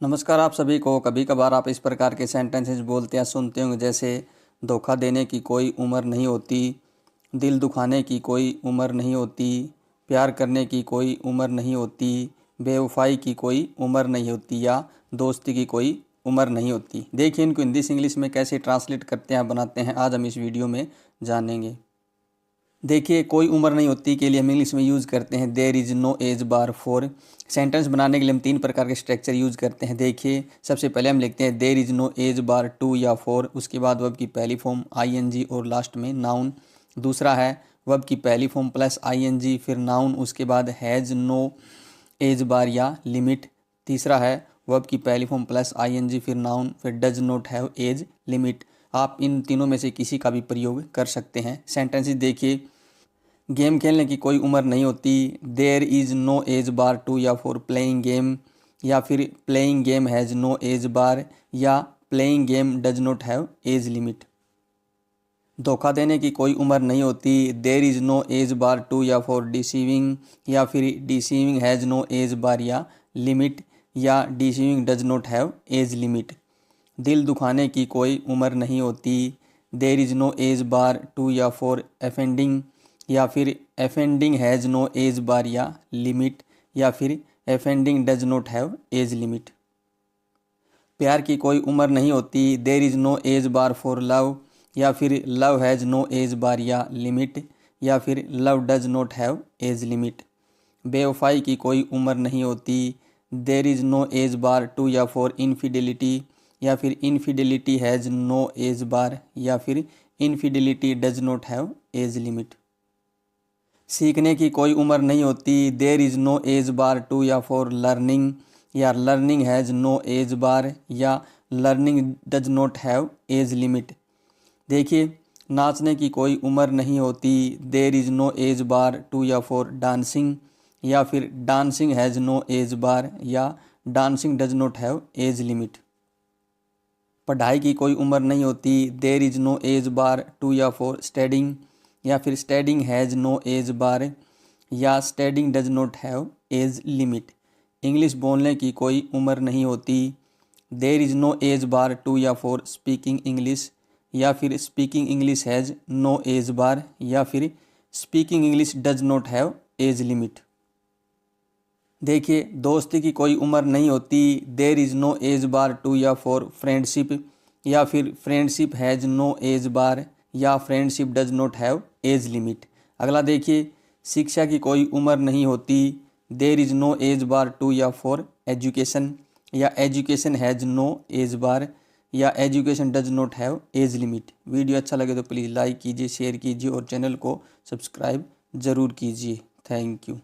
नमस्कार आप सभी को। कभी कभार आप इस प्रकार के सेंटेंसेस बोलते या सुनते होंगे, जैसे धोखा देने की कोई उम्र नहीं होती, दिल दुखाने की कोई उम्र नहीं होती, प्यार करने की कोई उम्र नहीं होती, बेवफाई की कोई उम्र नहीं होती या दोस्ती की कोई उम्र नहीं होती। देखिए इनको हिंदी से इंग्लिश में कैसे ट्रांसलेट करते हैं बनाते हैं, आज हम इस वीडियो में जानेंगे। देखिए कोई उम्र नहीं होती के लिए हम इंग्लिश में यूज़ करते हैं there is no age bar for. Sentence बनाने के लिए हम 3 प्रकार के स्ट्रक्चर यूज़ करते हैं। देखिए सबसे पहले हम लिखते हैं there is no age bar to या फोर, उसके बाद वर्ब की पहली फॉर्म आईएनजी और लास्ट में नाउन। दूसरा है वर्ब की पहली फॉर्म प्लस आईएनजी फिर नाउन, उसके बाद हैज़ नो एज बार या लिमिट। तीसरा है वर्ब की पहली फॉर्म प्लस आईएनजी फिर नाउन फिर does not have age limit. आप इन तीनों में से किसी का भी प्रयोग कर सकते हैं। सेंटेंसेस देखिए, गेम खेलने की कोई उम्र नहीं होती, there is no age bar to या फॉर प्लेइंग गेम, या फिर playing game has no age bar, या playing game does not have age limit. धोखा देने की कोई उम्र नहीं होती, there is no age bar to या फॉर डिसीविंग, या फिर deceiving has no age bar या लिमिट, या deceiving does not have age limit. दिल दुखाने की कोई उम्र नहीं होती, there is no age bar to या फॉर अफेंडिंग, या फिर offending has no age bar या लिमिट, या फिर offending does not have age limit. प्यार की कोई उम्र नहीं होती, there is no age bar for love, या फिर love has no age bar या लिमिट, या फिर love does not have age limit. बेवफाई की कोई उम्र नहीं होती, there is no age bar to या फॉर इनफिडेलिटी, या फिर infidelity has no age bar, या फिर infidelity does not have age limit. सीखने की कोई उम्र नहीं होती, there is no age bar to या फॉर लर्निंग, या learning has no age bar, या learning does not have age limit. देखिए नाचने की कोई उम्र नहीं होती, there is no age bar to या फॉर डांसिंग, या फिर dancing has no age bar, या dancing does not have age limit. पढ़ाई की कोई उम्र नहीं होती, there is no age bar to या फॉर स्टडिंग, या फिर studying has no age bar, या studying does not have age limit. English बोलने की कोई उम्र नहीं होती, there is no age bar to या फॉर स्पीकिंग इंग्लिश, या फिर speaking English has no age bar, या फिर speaking English does not have age limit. देखिए दोस्ती की कोई उम्र नहीं होती, there is no age bar to या फॉर फ्रेंडशिप, या फिर friendship has no age bar, या friendship does not have age limit. अगला देखिए, शिक्षा की कोई उम्र नहीं होती, there is no age bar to या फॉर एजुकेशन, या education has no age bar, या education does not have age limit. Video अच्छा लगे तो प्लीज़ लाइक कीजिए, शेयर कीजिए और चैनल को सब्सक्राइब ज़रूर कीजिए। Thank you.